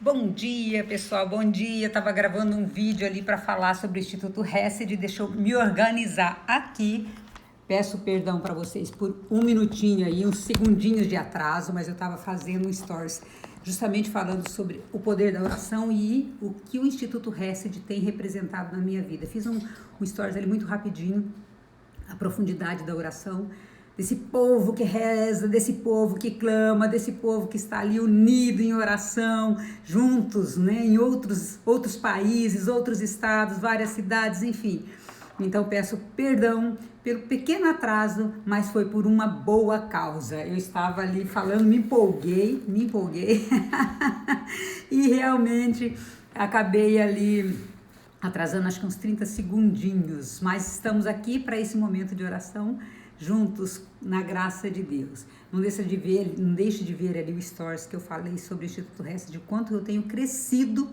Bom dia, pessoal, bom dia. Estava gravando um vídeo ali para falar sobre o Instituto Hesed. Deixa eu me organizar aqui. Peço perdão para vocês por um minutinho aí, uns segundinhos de atraso, mas eu estava fazendo um stories justamente falando sobre o poder da oração e o que o Instituto Hesed tem representado na minha vida. Fiz um stories ali muito rapidinho, a profundidade da oração, desse povo que reza, desse povo que clama, desse povo que está ali unido em oração, juntos, né, em outros países, outros estados, várias cidades, enfim. Então peço perdão pelo pequeno atraso, mas foi por uma boa causa. Eu estava ali falando, me empolguei e realmente acabei ali atrasando acho que uns 30 segundinhos, mas estamos aqui para esse momento de oração juntos na graça de Deus. Não deixe de ver ali o stories que eu falei sobre o Instituto Hesed, de quanto eu tenho crescido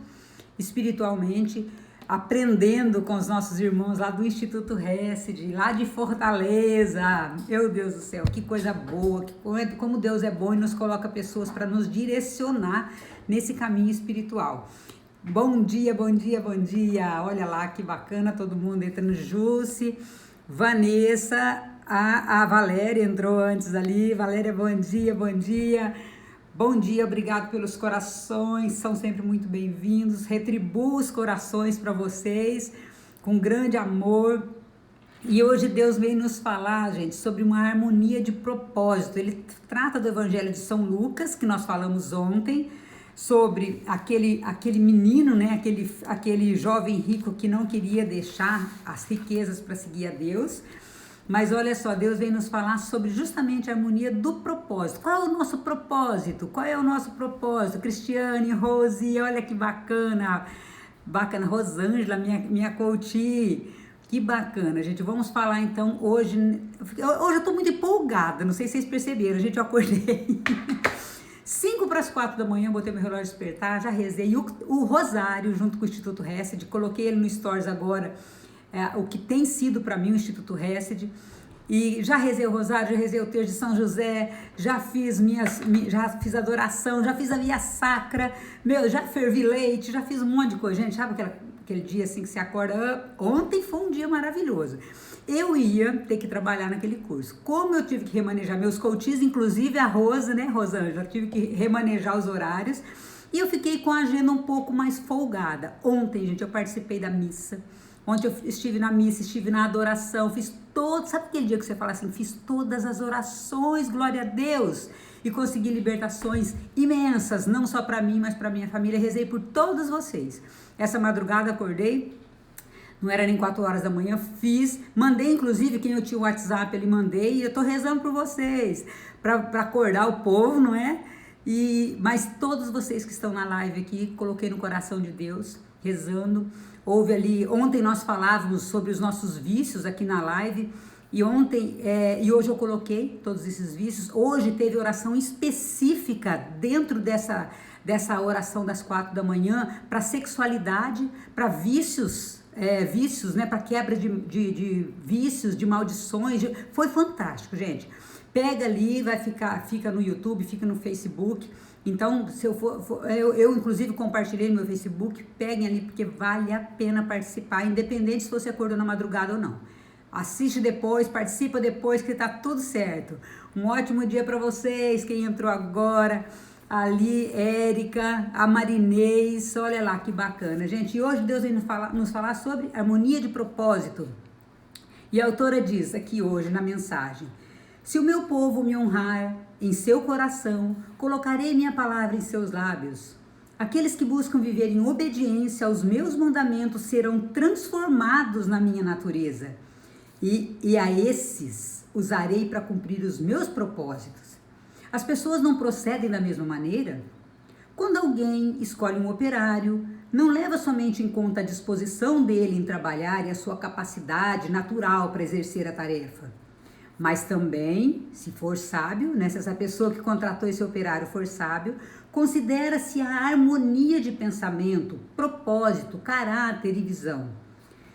espiritualmente, aprendendo com os nossos irmãos lá do Instituto Hesed, lá de Fortaleza. Meu Deus do céu, que coisa boa, como Deus é bom e nos coloca pessoas para nos direcionar nesse caminho espiritual. Bom dia, bom dia, bom dia. Olha lá que bacana, todo mundo entrando. Jússi, Vanessa, a Valéria entrou antes ali. Valéria, bom dia, bom dia. Bom dia, obrigado pelos corações, são sempre muito bem-vindos. Retribuo os corações para vocês com grande amor. E hoje Deus vem nos falar, gente, sobre uma harmonia de propósito. Ele trata do Evangelho de São Lucas, que nós falamos ontem, sobre aquele menino, né, aquele jovem rico que não queria deixar as riquezas para seguir a Deus. Mas olha só, Deus vem nos falar sobre justamente a harmonia do propósito. Qual é o nosso propósito? Qual é o nosso propósito? Cristiane, Rose, olha que bacana. Bacana, Rosângela, minha coach. Que bacana, gente. Vamos falar então hoje. Hoje eu tô muito empolgada, não sei se vocês perceberam, gente, eu acordei 5 para as 4 da manhã, botei meu relógio despertar, já rezei o rosário junto com o Instituto Hesed, coloquei ele no Stories agora, o que tem sido para mim o Instituto Hesed, e já rezei o rosário, já rezei o terço de São José, já fiz adoração, já fiz a via sacra, já fervi leite, já fiz um monte de coisa, gente, sabe aquele dia assim que você acorda? Ontem foi um dia maravilhoso. Eu ia ter que trabalhar naquele curso. Como eu tive que remanejar meus coaches, inclusive a Rosa, né, Rosângela, tive que remanejar os horários, e eu fiquei com a agenda um pouco mais folgada. Ontem, gente, eu participei da missa. Ontem eu estive na missa, estive na adoração, sabe aquele dia que você fala assim, fiz todas as orações, glória a Deus, e consegui libertações imensas, não só para mim, mas para minha família, rezei por todos vocês. Essa madrugada acordei, não era nem 4 horas da manhã, mandei inclusive, quem eu tinha o WhatsApp, ele mandei, e eu tô rezando por vocês, para acordar o povo, não é? Mas todos vocês que estão na live aqui, coloquei no coração de Deus, rezando. Houve ali, ontem nós falávamos sobre os nossos vícios aqui na live, e hoje eu coloquei todos esses vícios. Hoje teve oração específica dentro dessa oração das 4 da manhã, para sexualidade, para vícios, né, para quebra de vícios, de maldições, foi fantástico, gente. Pega ali, fica no YouTube, fica no Facebook. Então, se eu inclusive compartilhei no meu Facebook, peguem ali, porque vale a pena participar, independente se você acordou na madrugada ou não. Assiste depois, participa depois, que tá tudo certo. Um ótimo dia para vocês, quem entrou agora, ali, Érica, a Marinês, olha lá que bacana. Gente, e hoje Deus vem nos falar sobre harmonia de propósito. E a autora diz aqui hoje na mensagem: se o meu povo me honrar em seu coração, colocarei minha palavra em seus lábios. Aqueles que buscam viver em obediência aos meus mandamentos serão transformados na minha natureza. E a esses usarei para cumprir os meus propósitos. As pessoas não procedem da mesma maneira? Quando alguém escolhe um operário, não leva somente em conta a disposição dele em trabalhar e a sua capacidade natural para exercer a tarefa, mas também, se for sábio, né, se essa pessoa que contratou esse operário for sábio, considera-se a harmonia de pensamento, propósito, caráter e visão.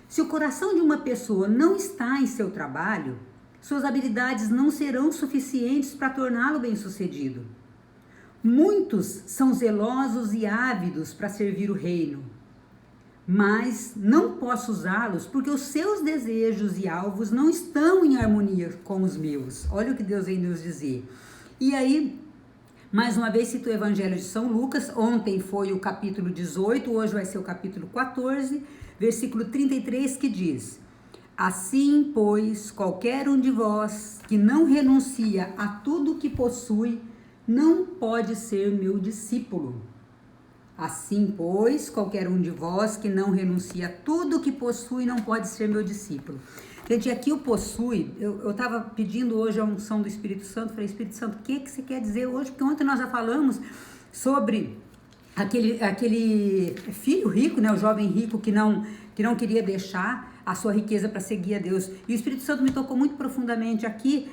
Se o coração de uma pessoa não está em seu trabalho, suas habilidades não serão suficientes para torná-lo bem-sucedido. Muitos são zelosos e ávidos para servir o reino, mas não posso usá-los porque os seus desejos e alvos não estão em harmonia com os meus. Olha o que Deus vem nos dizer. E aí, mais uma vez, cito o Evangelho de São Lucas. Ontem foi o capítulo 18, hoje vai ser o capítulo 14, versículo 33, que diz: assim, pois, qualquer um de vós que não renuncia a tudo que possui, não pode ser meu discípulo. Assim, pois, qualquer um de vós que não renuncia a tudo que possui, não pode ser meu discípulo. Gente, aqui o possui, eu estava pedindo hoje a unção do Espírito Santo, falei, Espírito Santo, o que você quer dizer hoje? Porque ontem nós já falamos sobre aquele filho rico, né, o jovem rico que não queria deixar a sua riqueza para seguir a Deus. E o Espírito Santo me tocou muito profundamente aqui,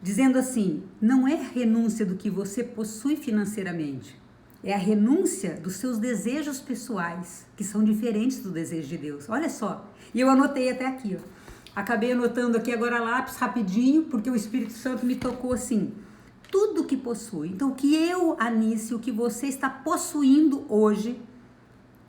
dizendo assim, não é renúncia do que você possui financeiramente, é a renúncia dos seus desejos pessoais, que são diferentes do desejo de Deus. Olha só, e eu anotei até aqui, ó. Acabei anotando aqui agora lápis rapidinho, porque o Espírito Santo me tocou assim, tudo que possui. Então, o que eu, Anice, o que você está possuindo hoje,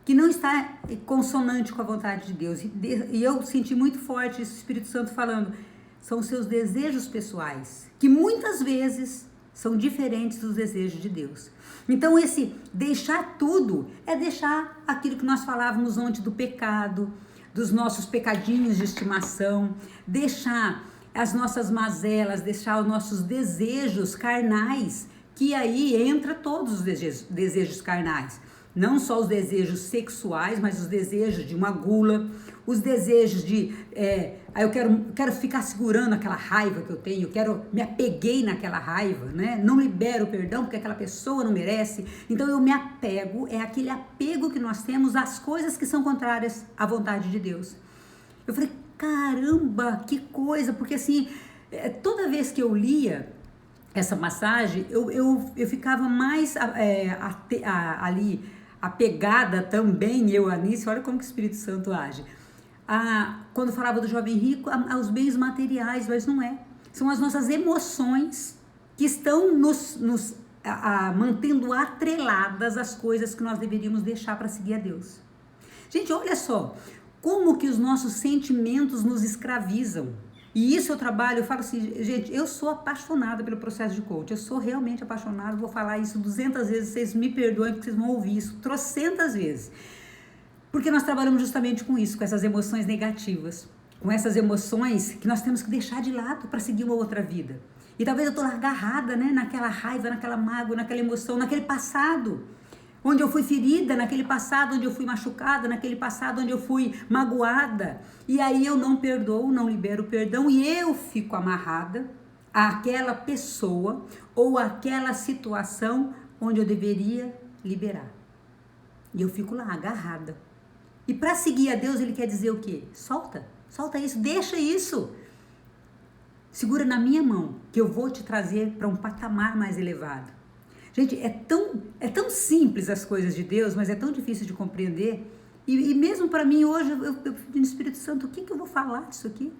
que não está consonante com a vontade de Deus. E eu senti muito forte esse Espírito Santo falando, são os seus desejos pessoais, que muitas vezes são diferentes dos desejos de Deus. Então, esse deixar tudo é deixar aquilo que nós falávamos ontem do pecado, dos nossos pecadinhos de estimação, deixar as nossas mazelas, deixar os nossos desejos carnais, que aí entra todos os desejos carnais. Não só os desejos sexuais, mas os desejos de uma gula, os desejos de, eu quero ficar segurando aquela raiva que eu tenho, me apeguei naquela raiva, né? Não libero o perdão porque aquela pessoa não merece. Então eu me apego, é aquele apego que nós temos às coisas que são contrárias à vontade de Deus. Eu falei, caramba, que coisa, porque assim, toda vez que eu lia essa passagem, eu ficava mais ali, apegada também, eu, Anice, olha como que o Espírito Santo age. Quando falava do jovem rico, aos bens materiais, mas não é. São as nossas emoções que estão nos mantendo atreladas às coisas que nós deveríamos deixar para seguir a Deus. Gente, olha só, como que os nossos sentimentos nos escravizam. E isso eu trabalho, eu falo assim, gente, eu sou apaixonada pelo processo de coach, eu sou realmente apaixonada, vou falar isso 200 vezes, vocês me perdoem porque vocês vão ouvir isso trocentas vezes. Porque nós trabalhamos justamente com isso, com essas emoções negativas, com essas emoções que nós temos que deixar de lado para seguir uma outra vida. E talvez eu estou agarrada, né, naquela raiva, naquela mágoa, naquela emoção, naquele passado, onde eu fui ferida, naquele passado onde eu fui machucada, naquele passado onde eu fui magoada. E aí eu não perdoo, não libero o perdão e eu fico amarrada àquela pessoa ou àquela situação onde eu deveria liberar. E eu fico lá, agarrada. E para seguir a Deus, Ele quer dizer o quê? Solta isso, deixa isso. Segura na minha mão, que eu vou te trazer para um patamar mais elevado. Gente, é tão simples as coisas de Deus, mas é tão difícil de compreender. E mesmo para mim hoje, eu pedi no Espírito Santo, o que eu vou falar disso aqui?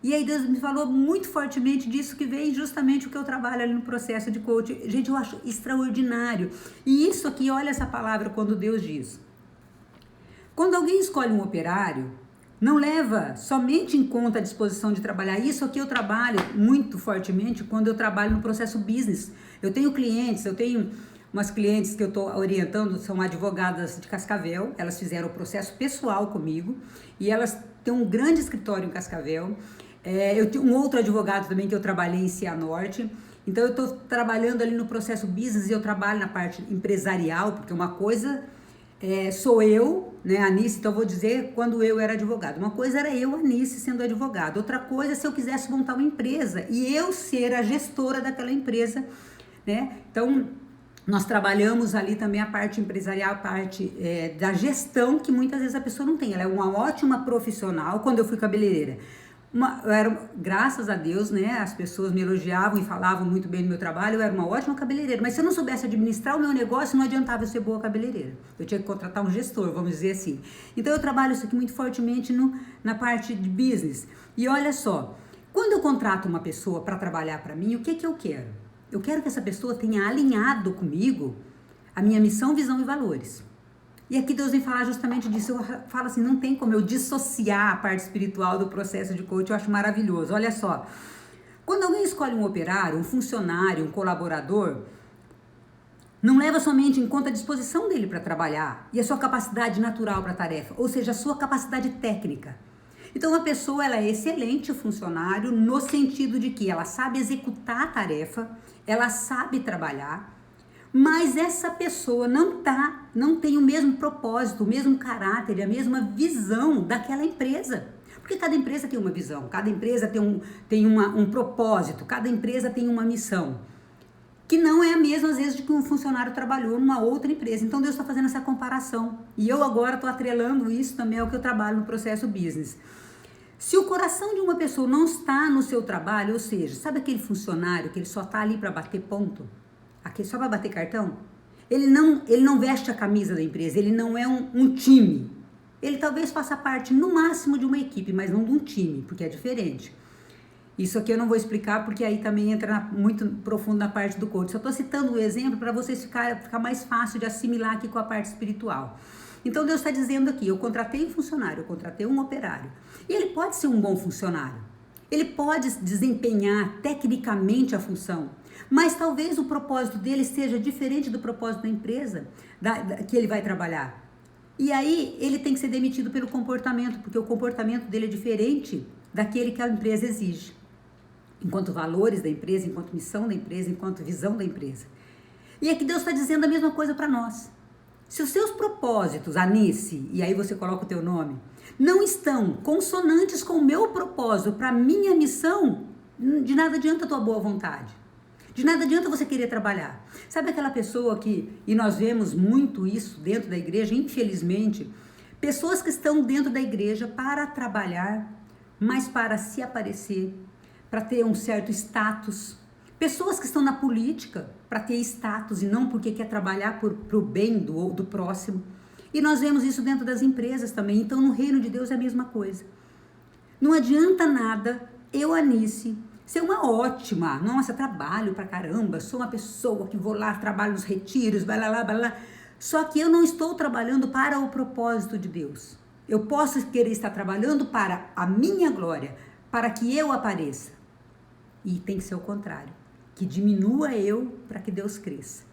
E aí Deus me falou muito fortemente disso, que vem justamente o que eu trabalho ali no processo de coaching. Gente, eu acho extraordinário. E isso aqui, olha essa palavra quando Deus diz. Quando alguém escolhe um operário, não leva somente em conta a disposição de trabalhar. Isso aqui eu trabalho muito fortemente quando eu trabalho no processo business. Eu tenho umas clientes que eu estou orientando, são advogadas de Cascavel, elas fizeram o processo pessoal comigo e elas têm um grande escritório em Cascavel. Eu tenho um outro advogado também que eu trabalhei em Cianorte. Então eu estou trabalhando ali no processo business e eu trabalho na parte empresarial, porque uma coisa sou eu, né, Anice, então eu vou dizer quando eu era advogada. Uma coisa era eu, Anice, sendo advogada. Outra coisa é se eu quisesse montar uma empresa e eu ser a gestora daquela empresa, né? Então, nós trabalhamos ali também a parte empresarial, a parte da gestão, que muitas vezes a pessoa não tem. Ela é uma ótima profissional. Quando eu fui cabeleireira, graças a Deus, né, as pessoas me elogiavam e falavam muito bem do meu trabalho, eu era uma ótima cabeleireira, mas se eu não soubesse administrar o meu negócio, não adiantava eu ser boa cabeleireira. Eu tinha que contratar um gestor, vamos dizer assim. Então eu trabalho isso aqui muito fortemente na parte de business. E olha só, quando eu contrato uma pessoa para trabalhar para mim, o que eu quero? Eu quero que essa pessoa tenha alinhado comigo a minha missão, visão e valores. E aqui Deus vem falar justamente disso. Eu falo assim, não tem como eu dissociar a parte espiritual do processo de coach. Eu acho maravilhoso. Olha só, quando alguém escolhe um operário, um funcionário, um colaborador, não leva somente em conta a disposição dele para trabalhar e a sua capacidade natural para a tarefa, ou seja, a sua capacidade técnica. Então, uma pessoa ela é excelente funcionário no sentido de que ela sabe executar a tarefa, ela sabe trabalhar, mas essa pessoa não tem o mesmo propósito, o mesmo caráter, a mesma visão daquela empresa. Porque cada empresa tem uma visão, cada empresa tem um propósito, cada empresa tem uma missão, que não é a mesma, às vezes, de que um funcionário trabalhou numa outra empresa. Então, Deus está fazendo essa comparação. E eu agora estou atrelando isso também ao que eu trabalho no processo business. Se o coração de uma pessoa não está no seu trabalho, ou seja, sabe aquele funcionário que ele só está ali para bater ponto? Só para bater cartão? Ele não veste a camisa da empresa, ele não é um time. Ele talvez faça parte, no máximo, de uma equipe, mas não de um time, porque é diferente. Isso aqui eu não vou explicar, porque aí também entra muito profundo na parte do coach. Só estou citando o exemplo para vocês ficar mais fácil de assimilar aqui com a parte espiritual. Então Deus está dizendo aqui, eu contratei um funcionário, eu contratei um operário. E ele pode ser um bom funcionário. Ele pode desempenhar tecnicamente a função, mas talvez o propósito dele seja diferente do propósito da empresa que ele vai trabalhar. E aí ele tem que ser demitido pelo comportamento, porque o comportamento dele é diferente daquele que a empresa exige. Enquanto valores da empresa, enquanto missão da empresa, enquanto visão da empresa. E aqui Deus está dizendo a mesma coisa para nós. Se os seus propósitos, Anice, e aí você coloca o teu nome, não estão consonantes com o meu propósito para a minha missão, de nada adianta a tua boa vontade. De nada adianta você querer trabalhar. Sabe aquela pessoa e nós vemos muito isso dentro da igreja, infelizmente, pessoas que estão dentro da igreja para trabalhar, mas para se aparecer, para ter um certo status. Pessoas que estão na política para ter status e não porque quer trabalhar para o bem do próximo. E nós vemos isso dentro das empresas também. Então, no reino de Deus é a mesma coisa. Não adianta nada eu, Anice, ser uma ótima, nossa, trabalho pra caramba, sou uma pessoa que vou lá, trabalho nos retiros, blá, blá, blá, blá. Só que eu não estou trabalhando para o propósito de Deus. Eu posso querer estar trabalhando para a minha glória, para que eu apareça. E tem que ser o contrário, que diminua eu para que Deus cresça.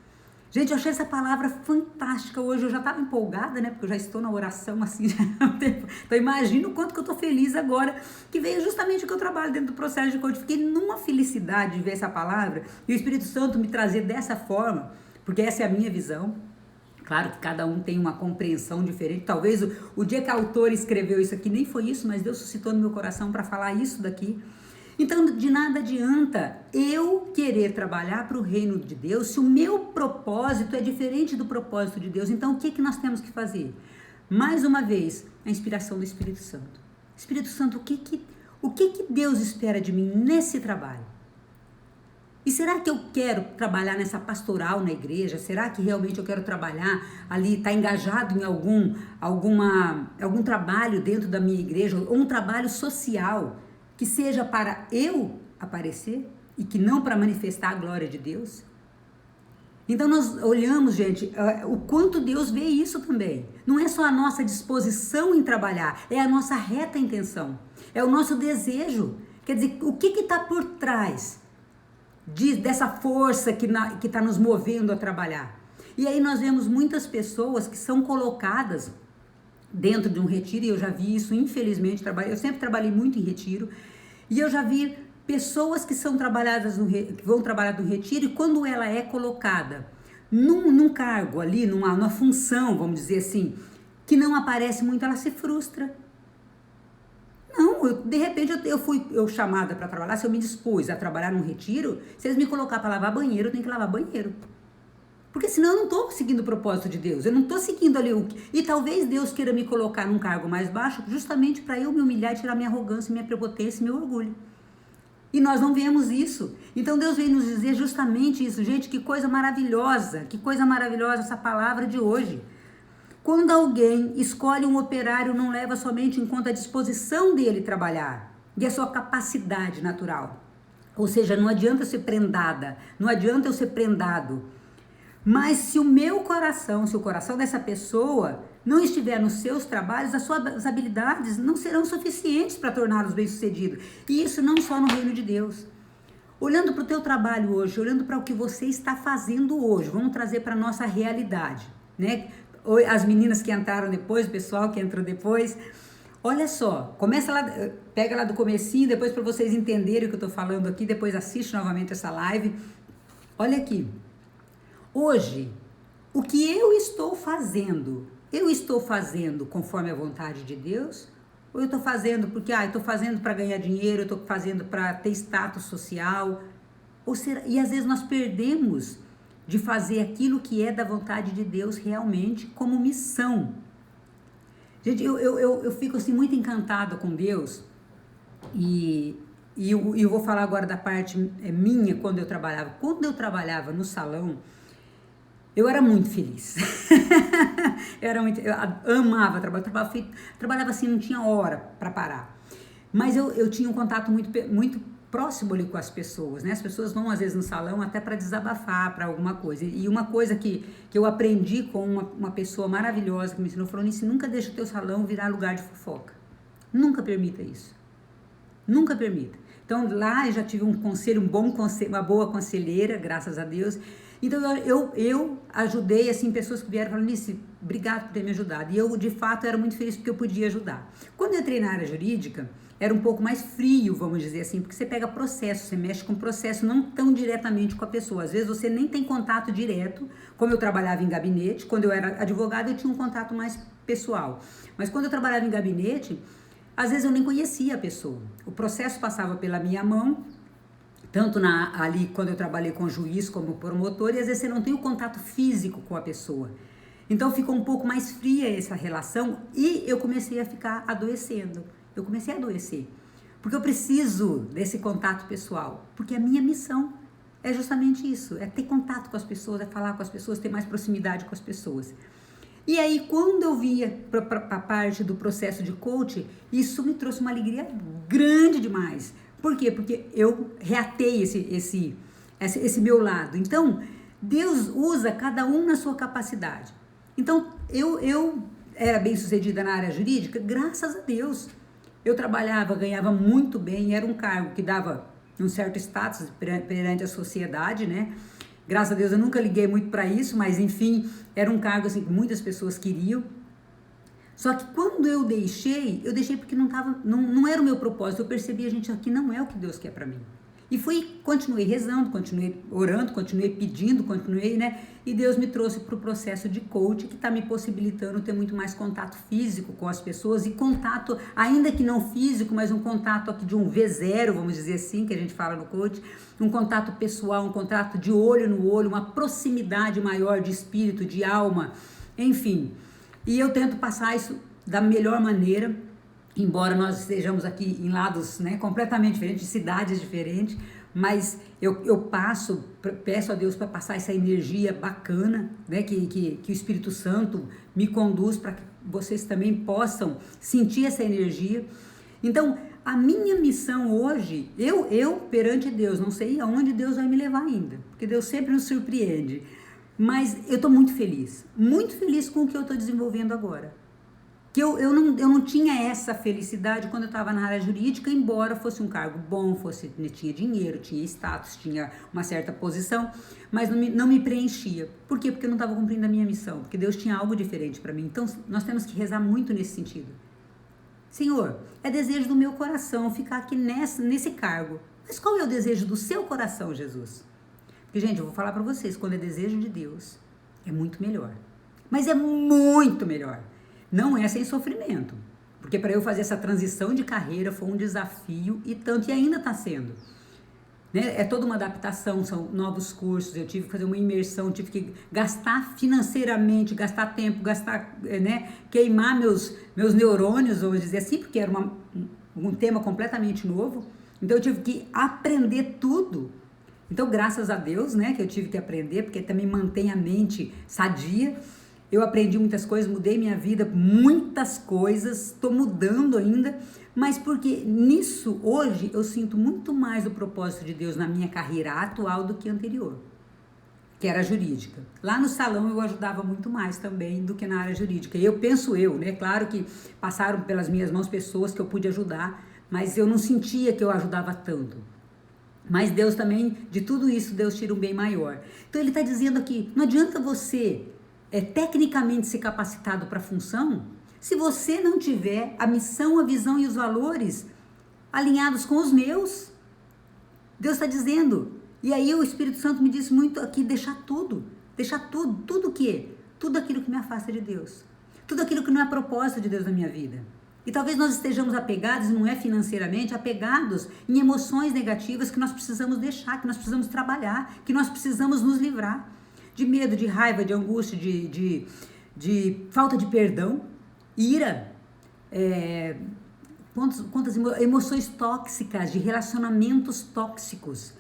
Gente, eu achei essa palavra fantástica hoje, eu já estava empolgada, né, porque eu já estou na oração assim, então imagina o quanto que eu estou feliz agora, que veio justamente o que eu trabalho dentro do processo de coaching. Fiquei numa felicidade de ver essa palavra e o Espírito Santo me trazer dessa forma, porque essa é a minha visão. Claro que cada um tem uma compreensão diferente, talvez o dia que a autora escreveu isso aqui nem foi isso, mas Deus suscitou no meu coração para falar isso daqui. Então, de nada adianta eu querer trabalhar para o reino de Deus se o meu propósito é diferente do propósito de Deus. Então, o que nós temos que fazer? Mais uma vez, a inspiração do Espírito Santo. Espírito Santo, o que Deus espera de mim nesse trabalho? E será que eu quero trabalhar nessa pastoral na igreja? Será que realmente eu quero trabalhar ali, estar engajado em algum trabalho dentro da minha igreja, ou um trabalho social que seja para eu aparecer e que não para manifestar a glória de Deus? Então nós olhamos, gente, o quanto Deus vê isso também. Não é só a nossa disposição em trabalhar, é a nossa reta intenção, é o nosso desejo. Quer dizer, o que está por trás dessa força que está nos movendo a trabalhar? E aí nós vemos muitas pessoas que são colocadas dentro de um retiro, e eu já vi isso, infelizmente, eu sempre trabalhei muito em retiro, e eu já vi pessoas que vão trabalhar no retiro, e quando ela é colocada num cargo ali, numa função, vamos dizer assim, que não aparece muito, ela se frustra. Não, de repente eu fui chamada para trabalhar, se eu me dispus a trabalhar num retiro, se eles me colocar para lavar banheiro, eu tenho que lavar banheiro. Porque senão eu não estou seguindo o propósito de Deus, eu não estou seguindo ali e talvez Deus queira me colocar num cargo mais baixo justamente para eu me humilhar e tirar minha arrogância, minha prepotência e meu orgulho. E nós não vemos isso. Então Deus veio nos dizer justamente isso. Gente, que coisa maravilhosa essa palavra de hoje. Quando alguém escolhe um operário, não leva somente em conta a disposição dele trabalhar e a sua capacidade natural. Ou seja, não adianta eu ser prendada, não adianta eu ser prendado. Mas se o meu coração, se o coração dessa pessoa não estiver nos seus trabalhos, as suas habilidades não serão suficientes para torná-los bem-sucedidos. E isso não só no reino de Deus. Olhando para o teu trabalho hoje, olhando para o que você está fazendo hoje, vamos trazer para a nossa realidade, né? As meninas que entraram depois, o pessoal que entrou depois, olha só, começa lá, pega lá do comecinho, depois para vocês entenderem o que eu estou falando aqui, depois assiste novamente essa live. Olha aqui, hoje, o que eu estou fazendo conforme a vontade de Deus? Ou eu estou fazendo porque, estou fazendo para ganhar dinheiro, eu estou fazendo para ter status social? E às vezes nós perdemos de fazer aquilo que é da vontade de Deus realmente como missão. Gente, eu fico assim muito encantada com Deus e eu vou falar agora da parte minha quando eu trabalhava. Quando eu trabalhava no salão, eu era muito feliz. Eu amava trabalhar. Trabalhava assim, não tinha hora para parar. Mas eu tinha um contato muito próximo ali com as pessoas, né? As pessoas vão às vezes no salão até para desabafar, para alguma coisa. E uma coisa que eu aprendi com uma pessoa maravilhosa que me ensinou, falou: Nice, nunca deixa o teu salão virar lugar de fofoca. Nunca permita isso. Nunca permita. Então lá eu já tive um conselho, uma boa conselheira, graças a Deus. Então eu ajudei assim pessoas que vieram falando: Nice, obrigado por ter me ajudado. E eu de fato era muito feliz porque eu podia ajudar. Quando eu entrei na área jurídica, era um pouco mais frio, vamos dizer assim, porque você pega processo, você mexe com processo, não tão diretamente com a pessoa. Às vezes você nem tem contato direto, como eu trabalhava em gabinete. Quando eu era advogada, eu tinha um contato mais pessoal. Mas quando eu trabalhava em gabinete, às vezes eu nem conhecia a pessoa. O processo passava pela minha mão, tanto ali quando eu trabalhei com juiz como promotor, e às vezes você não tem o contato físico com a pessoa. Então ficou um pouco mais fria essa relação e eu comecei a ficar adoecendo. Eu comecei a adoecer, porque eu preciso desse contato pessoal, porque a minha missão é justamente isso, é ter contato com as pessoas, é falar com as pessoas, ter mais proximidade com as pessoas. E aí, quando eu via para a parte do processo de coach, isso me trouxe uma alegria grande demais. Por quê? Porque eu reatei esse meu lado. Então, Deus usa cada um na sua capacidade. Então, eu era bem sucedida na área jurídica, graças a Deus. Eu trabalhava, ganhava muito bem, era um cargo que dava um certo status perante a sociedade, né? Graças a Deus eu nunca liguei muito para isso, mas enfim, era um cargo assim que muitas pessoas queriam. Só que quando eu deixei porque não era o meu propósito. Eu percebi, gente, aqui não é o que Deus quer para mim. E continuei rezando, continuei orando, continuei pedindo, né? E Deus me trouxe para o processo de coach, que está me possibilitando ter muito mais contato físico com as pessoas, e contato, ainda que não físico, mas um contato aqui de um V0, vamos dizer assim, que a gente fala no coach, um contato pessoal, um contato de olho no olho, uma proximidade maior de espírito, de alma, enfim. E eu tento passar isso da melhor maneira, embora nós estejamos aqui em lados, né, completamente diferentes, cidades diferentes, mas eu peço a Deus para passar essa energia bacana, né, que o Espírito Santo me conduz para que vocês também possam sentir essa energia. Então, a minha missão hoje, eu perante Deus, não sei aonde Deus vai me levar ainda, porque Deus sempre nos surpreende, mas eu estou muito feliz com o que eu estou desenvolvendo agora. Que eu não tinha essa felicidade quando eu estava na área jurídica, embora fosse um cargo bom, tinha dinheiro, tinha status, tinha uma certa posição, mas não me preenchia. Por quê? Porque eu não estava cumprindo a minha missão, porque Deus tinha algo diferente para mim. Então, nós temos que rezar muito nesse sentido. Senhor, é desejo do meu coração ficar aqui nesse cargo. Mas qual é o desejo do seu coração, Jesus? Porque, gente, eu vou falar para vocês, quando é desejo de Deus, é muito melhor. Mas é muito melhor. Não é sem sofrimento, porque para eu fazer essa transição de carreira foi um desafio e tanto, e ainda está sendo. Né? É toda uma adaptação, são novos cursos, eu tive que fazer uma imersão, tive que gastar financeiramente, gastar tempo, né? Queimar meus neurônios, vamos dizer assim, porque era um tema completamente novo, então eu tive que aprender tudo. Então, graças a Deus, né, que eu tive que aprender, porque também mantém a mente sadia. eu aprendi muitas coisas, mudei minha vida, muitas coisas, estou mudando ainda, mas porque nisso, hoje, eu sinto muito mais o propósito de Deus na minha carreira atual do que anterior, que era jurídica. Lá no salão eu ajudava muito mais também do que na área jurídica. Eu penso né? Claro que passaram pelas minhas mãos pessoas que eu pude ajudar, mas eu não sentia que eu ajudava tanto. Mas Deus também, de tudo isso, Deus tira um bem maior. Então ele está dizendo aqui, não adianta você tecnicamente ser capacitado para a função, se você não tiver a missão, a visão e os valores alinhados com os meus. Deus está dizendo. E aí o Espírito Santo me disse muito aqui, deixar tudo o quê? Tudo aquilo que me afasta de Deus. Tudo aquilo que não é propósito de Deus na minha vida. E talvez nós estejamos apegados, não é financeiramente, apegados em emoções negativas que nós precisamos deixar, que nós precisamos trabalhar, que nós precisamos nos livrar. De medo, de raiva, de angústia, de falta de perdão, ira, quantas emoções tóxicas, de relacionamentos tóxicos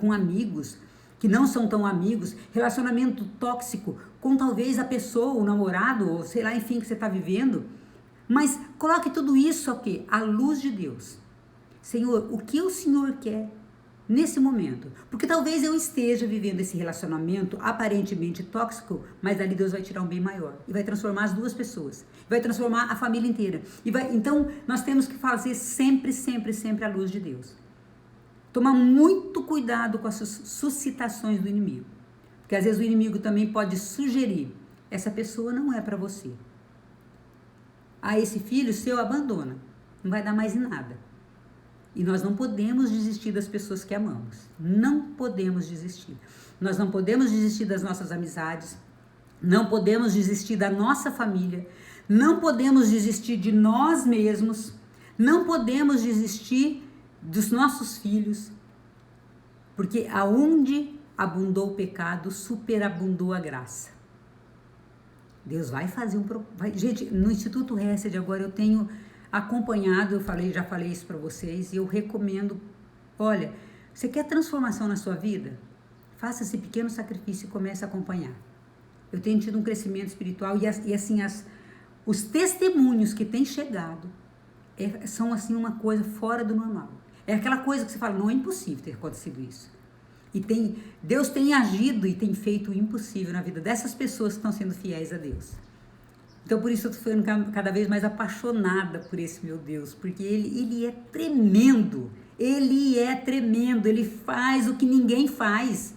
com amigos, que não são tão amigos, relacionamento tóxico com talvez a pessoa, o namorado, ou sei lá, enfim, que você está vivendo. Mas coloque tudo isso aqui, à luz de Deus. Senhor, o que o Senhor quer nesse momento? Porque talvez eu esteja vivendo esse relacionamento aparentemente tóxico, mas dali Deus vai tirar um bem maior e vai transformar as duas pessoas, vai transformar a família inteira. Então, nós temos que fazer sempre a luz de Deus. Tomar muito cuidado com as suscitações do inimigo. Porque às vezes o inimigo também pode sugerir, essa pessoa não é para você. Esse filho seu abandona, não vai dar mais em nada. E nós não podemos desistir das pessoas que amamos. Não podemos desistir. Nós não podemos desistir das nossas amizades, não podemos desistir da nossa família, não podemos desistir de nós mesmos, não podemos desistir dos nossos filhos, porque aonde abundou o pecado, superabundou a graça. Deus vai fazer gente, no Instituto Hesed agora eu tenho acompanhado, já falei isso para vocês, e eu recomendo, olha, você quer transformação na sua vida? Faça esse pequeno sacrifício e comece a acompanhar. Eu tenho tido um crescimento espiritual os testemunhos que têm chegado são assim uma coisa fora do normal. É aquela coisa que você fala, não é impossível ter acontecido isso. E Deus tem agido e tem feito o impossível na vida dessas pessoas que estão sendo fiéis a Deus. Então, por isso eu estou ficando cada vez mais apaixonada por esse meu Deus, porque ele é tremendo, ele faz o que ninguém faz.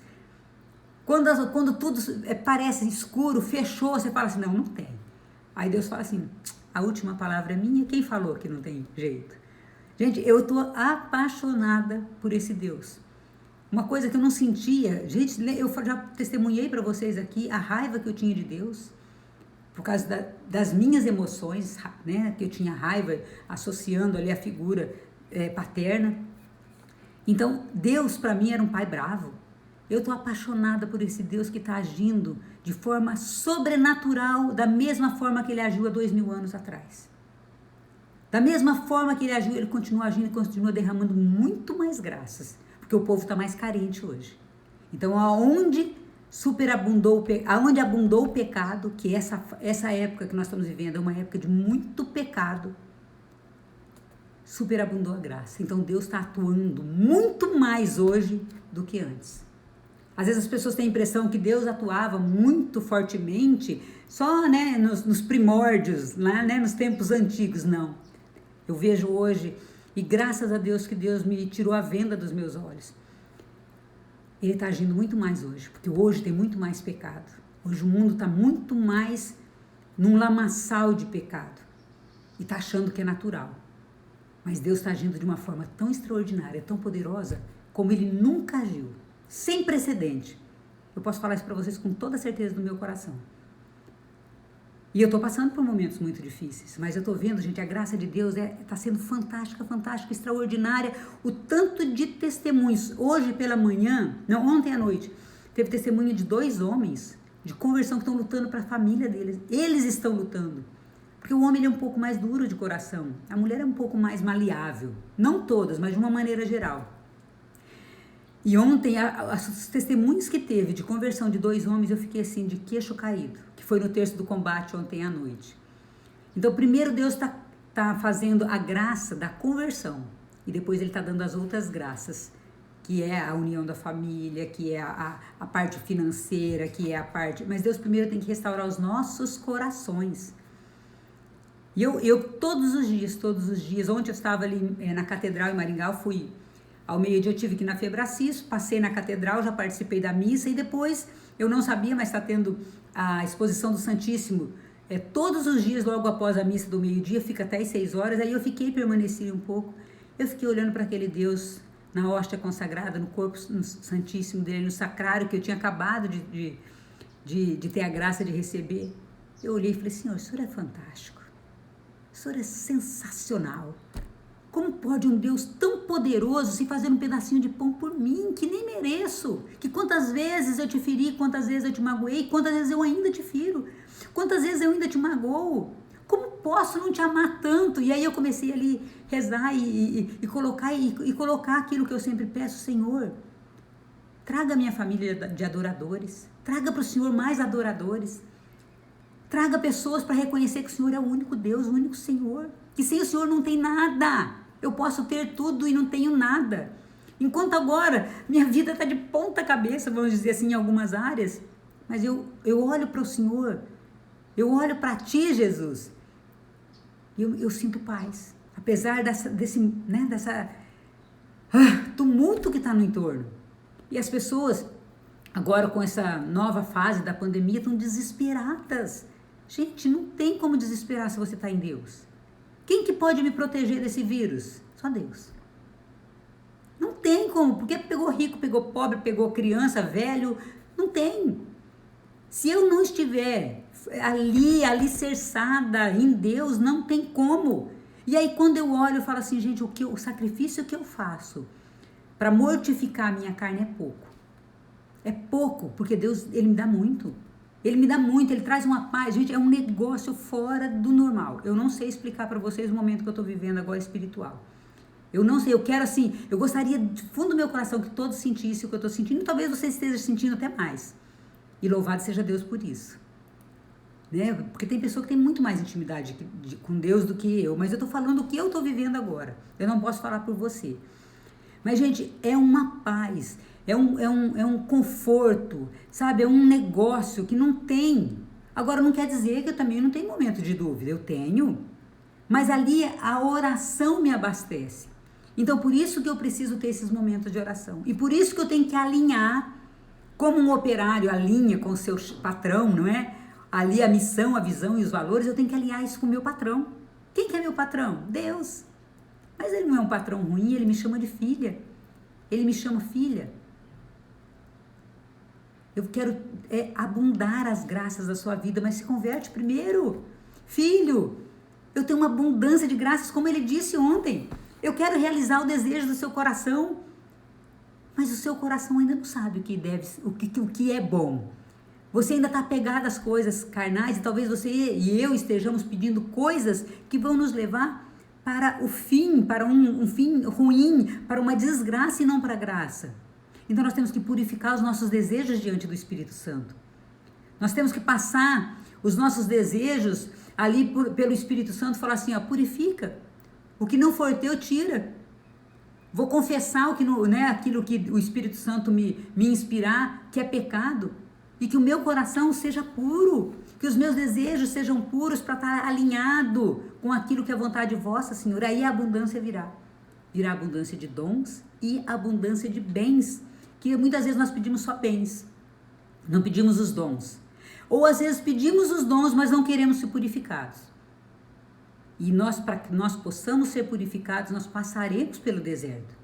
Quando tudo parece escuro, fechou, você fala assim, não tem. Aí Deus fala assim, a última palavra é minha, quem falou que não tem jeito? Gente, eu estou apaixonada por esse Deus. Uma coisa que eu não sentia, gente, eu já testemunhei para vocês aqui a raiva que eu tinha de Deus, por causa das minhas emoções, né, que eu tinha raiva, associando ali a figura paterna. Então, Deus para mim era um pai bravo. Eu estou apaixonada por esse Deus que está agindo de forma sobrenatural, da mesma forma que ele agiu há 2000 anos atrás. Da mesma forma que ele agiu, ele continua agindo e continua derramando muito mais graças, porque o povo está mais carente hoje. Então, aonde abundou o pecado, que essa época que nós estamos vivendo é uma época de muito pecado, superabundou a graça. Então, Deus está atuando muito mais hoje do que antes. Às vezes as pessoas têm a impressão que Deus atuava muito fortemente só, né, nos primórdios, lá, né, nos tempos antigos. Não. Eu vejo hoje, e graças a Deus que Deus me tirou a venda dos meus olhos. Ele está agindo muito mais hoje, porque hoje tem muito mais pecado. Hoje o mundo está muito mais num lamaçal de pecado e está achando que é natural. Mas Deus está agindo de uma forma tão extraordinária, tão poderosa, como Ele nunca agiu. Sem precedente. Eu posso falar isso para vocês com toda a certeza do meu coração. E eu estou passando por momentos muito difíceis, mas eu estou vendo, gente, a graça de Deus está sendo fantástica, extraordinária. O tanto de testemunhos. Hoje pela manhã, ontem à noite, teve testemunho de 2 homens de conversão que estão lutando para a família deles. Eles estão lutando. Porque o homem ele é um pouco mais duro de coração. A mulher é um pouco mais maleável. Não todas, mas de uma maneira geral. E ontem, os testemunhos que teve de conversão de 2 homens, eu fiquei assim, de queixo caído, que foi no terço do combate ontem à noite. Então, primeiro Deus está fazendo a graça da conversão, e depois Ele está dando as outras graças, que é a união da família, que é a parte financeira, que é a parte... Mas Deus primeiro tem que restaurar os nossos corações. E eu todos os dias, ontem eu estava ali na Catedral em Maringá, eu fui ao meio-dia, eu tive que ir na Febracis, passei na Catedral, já participei da missa, e depois, eu não sabia, mas está tendo a exposição do Santíssimo, todos os dias, logo após a missa do meio-dia, fica até às 6 horas, aí eu permaneci um pouco, eu fiquei olhando para aquele Deus na hóstia consagrada, no corpo no santíssimo dele, no sacrário, que eu tinha acabado de ter a graça de receber. Eu olhei e falei, Senhor, o Senhor é fantástico, o Senhor é sensacional. Como pode um Deus tão poderoso se fazer um pedacinho de pão por mim, que nem mereço? Que quantas vezes eu te feri, quantas vezes eu te magoei, quantas vezes eu ainda te firo, quantas vezes eu ainda te magoo. Como posso não te amar tanto? E aí eu comecei ali a rezar e colocar aquilo que eu sempre peço, Senhor, traga a minha família de adoradores, traga para o Senhor mais adoradores, traga pessoas para reconhecer que o Senhor é o único Deus, o único Senhor, que sem o Senhor não tem nada, eu posso ter tudo e não tenho nada. Enquanto agora minha vida está de ponta cabeça, vamos dizer assim, em algumas áreas, mas eu olho para o Senhor, eu olho para Ti, Jesus, e eu sinto paz, apesar desse tumulto que está no entorno. E as pessoas, agora com essa nova fase da pandemia, estão desesperadas. Gente, não tem como desesperar se você está em Deus. Quem que pode me proteger desse vírus? Só Deus. Não tem como, porque pegou rico, pegou pobre, pegou criança, velho, não tem. Se eu não estiver ali, alicerçada em Deus, não tem como. E aí quando eu olho, eu falo assim, gente, o sacrifício que eu faço para mortificar a minha carne é pouco. É pouco, porque Deus, Ele me dá muito. Ele me dá muito, Ele traz uma paz. Gente, é um negócio fora do normal. Eu não sei explicar para vocês o momento que eu estou vivendo agora espiritual. Eu não sei, eu quero assim, eu gostaria de fundo do meu coração que todos sentissem o que eu estou sentindo. Talvez você esteja sentindo até mais. E louvado seja Deus por isso. Né? Porque tem pessoa que tem muito mais intimidade com Deus do que eu. Mas eu estou falando o que eu estou vivendo agora. Eu não posso falar por você. Mas, gente, é uma paz. É um conforto, sabe? É um negócio que não tem. Agora, não quer dizer que eu também não tenho momento de dúvida. Eu tenho. Mas ali a oração me abastece. Então, por isso que eu preciso ter esses momentos de oração. E por isso que eu tenho que alinhar, como um operário alinha com o seu patrão, não é? Ali a missão, a visão e os valores, eu tenho que alinhar isso com o meu patrão. Quem que é meu patrão? Deus. Mas Ele não é um patrão ruim, Ele me chama de filha. Ele me chama filha. Eu quero abundar as graças da sua vida, mas se converte primeiro. Filho, eu tenho uma abundância de graças, como ele disse ontem. Eu quero realizar o desejo do seu coração. Mas o seu coração ainda não sabe o que é bom. Você ainda está apegado às coisas carnais e talvez você e eu estejamos pedindo coisas que vão nos levar para o fim, para um fim ruim, para uma desgraça e não para a graça. Então nós temos que purificar os nossos desejos diante do Espírito Santo. Nós temos que passar os nossos desejos ali pelo Espírito Santo e falar assim, ó, purifica. O que não for teu, tira. Vou confessar aquilo que o Espírito Santo me inspirar, que é pecado. E que o meu coração seja puro. Que os meus desejos sejam puros para estar alinhado com aquilo que é vontade vossa, Senhor. Aí a abundância virá. Virá abundância de dons e abundância de bens. Que muitas vezes nós pedimos só bens. Não pedimos os dons. Ou às vezes pedimos os dons, mas não queremos ser purificados. E para que nós possamos ser purificados, nós passaremos pelo deserto.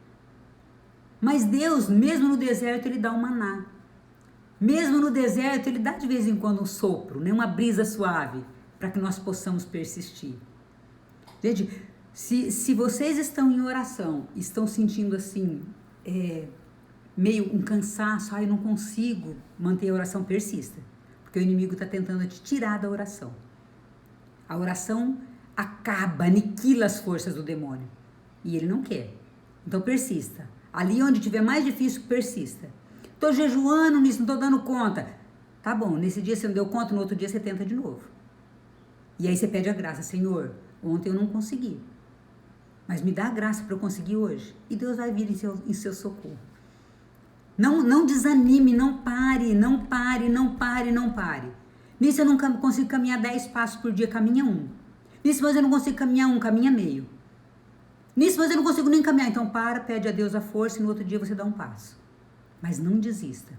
Mas Deus, mesmo no deserto, Ele dá um maná. Mesmo no deserto, Ele dá de vez em quando um sopro, né? Uma brisa suave, para que nós possamos persistir. Gente, se vocês estão em oração, estão sentindo assim, meio um cansaço, eu não consigo manter a oração, persista. Porque o inimigo está tentando te tirar da oração. A oração aniquila as forças do demônio. E ele não quer. Então persista. Ali onde tiver mais difícil, persista. Tô jejuando nisso, não tô dando conta. Tá bom, nesse dia você não deu conta, no outro dia você tenta de novo. E aí você pede a graça, Senhor, ontem eu não consegui, mas me dá a graça para eu conseguir hoje. E Deus vai vir em seu socorro. Não desanime, não pare. Nisso eu não consigo caminhar 10 passos por dia, caminha 1. Nisso, mas eu não consigo caminhar 1, caminha meio. Nisso, mas eu não consigo nem caminhar. Então pede a Deus a força e no outro dia você dá um passo. Mas não desista.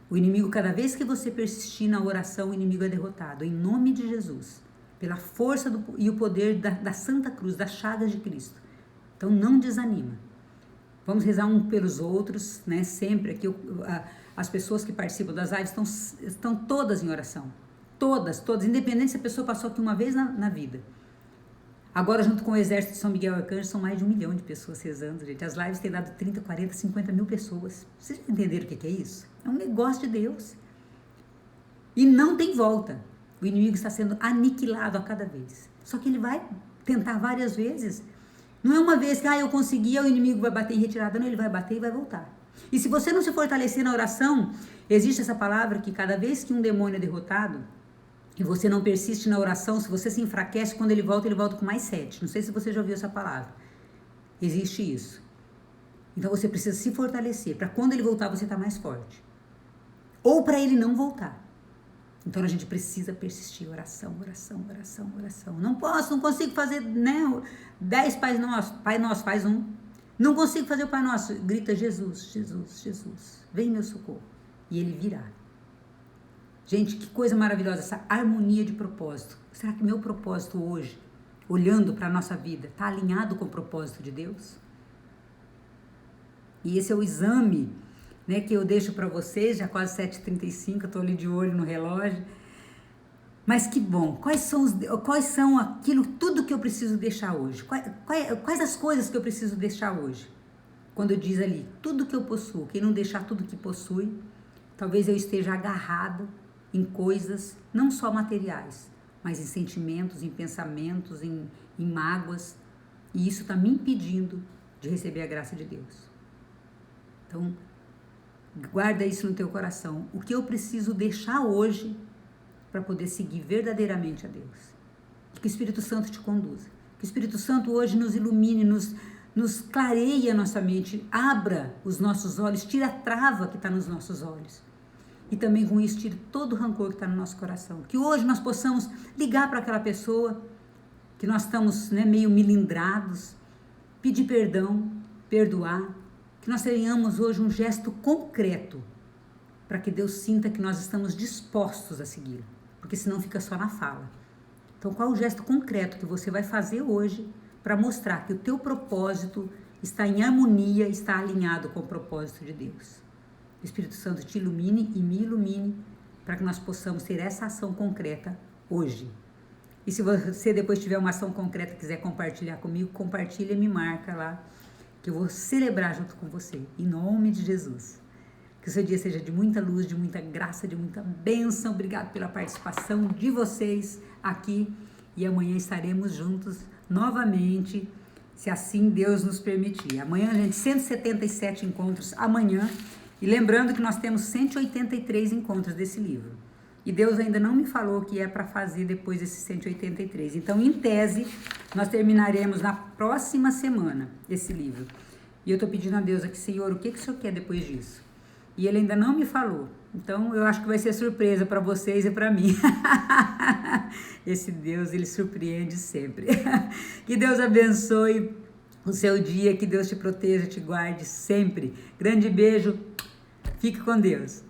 O inimigo, cada vez que você persistir na oração, o inimigo é derrotado. Em nome de Jesus. Pela força e o poder da Santa Cruz, das chagas de Cristo. Então não desanima. Vamos rezar um pelos outros, né? Sempre aqui as pessoas que participam das lives estão todas em oração. Todas, independente se a pessoa passou aqui uma vez na vida. Agora, junto com o exército de São Miguel Arcanjo, são mais de 1 milhão de pessoas rezando, gente. As lives têm dado 30, 40, 50 mil pessoas. Vocês já entenderam o que é isso? É um negócio de Deus. E não tem volta. O inimigo está sendo aniquilado a cada vez. Só que ele vai tentar várias vezes. Não é uma vez que eu consegui, o inimigo vai bater em retirada. Não, ele vai bater e vai voltar. E se você não se fortalecer na oração, existe essa palavra que cada vez que um demônio é derrotado, e você não persiste na oração, se você se enfraquece, quando ele volta com mais 7. Não sei se você já ouviu essa palavra. Existe isso. Então você precisa se fortalecer, para quando ele voltar você estar mais forte. Ou para ele não voltar. Então a gente precisa persistir, oração. Não consigo fazer, 10 Pai Nosso, faz um. Não consigo fazer o Pai Nosso, grita Jesus, vem meu socorro. E ele virá. Gente, que coisa maravilhosa, essa harmonia de propósito. Será que meu propósito hoje, olhando para a nossa vida, está alinhado com o propósito de Deus? E esse é o exame, que eu deixo para vocês, já quase 7h35, eu estou ali de olho no relógio. Mas que bom, quais são aquilo, tudo que eu preciso deixar hoje? Quais as coisas que eu preciso deixar hoje? Quando diz ali, tudo que eu possuo, quem não deixar tudo que possui, talvez eu esteja agarrado em coisas, não só materiais, mas em sentimentos, em pensamentos, em mágoas. E isso está me impedindo de receber a graça de Deus. Então, guarda isso no teu coração. O que eu preciso deixar hoje para poder seguir verdadeiramente a Deus? Que o Espírito Santo te conduza. Que o Espírito Santo hoje nos ilumine, nos clareie a nossa mente, abra os nossos olhos, tira a trava que está nos nossos olhos. E também com isso tire todo o rancor que está no nosso coração. Que hoje nós possamos ligar para aquela pessoa que nós estamos meio milindrados, pedir perdão, perdoar. Que nós tenhamos hoje um gesto concreto para que Deus sinta que nós estamos dispostos a segui-lo. Porque senão fica só na fala. Então qual o gesto concreto que você vai fazer hoje para mostrar que o teu propósito está em harmonia, está alinhado com o propósito de Deus? O Espírito Santo te ilumine e me ilumine para que nós possamos ter essa ação concreta hoje. E se você depois tiver uma ação concreta e quiser compartilhar comigo, compartilha e me marca lá, que eu vou celebrar junto com você, em nome de Jesus. Que o seu dia seja de muita luz, de muita graça, de muita bênção. Obrigado pela participação de vocês aqui e amanhã estaremos juntos novamente, se assim Deus nos permitir. Amanhã, gente, 177 encontros amanhã. E lembrando que nós temos 183 encontros desse livro. E Deus ainda não me falou o que é para fazer depois desses 183. Então, em tese, nós terminaremos na próxima semana esse livro. E eu estou pedindo a Deus aqui, Senhor, o que o Senhor quer depois disso? E Ele ainda não me falou. Então, eu acho que vai ser surpresa para vocês e para mim. Esse Deus, Ele surpreende sempre. Que Deus abençoe o seu dia, que Deus te proteja, te guarde sempre. Grande beijo. Fique com Deus.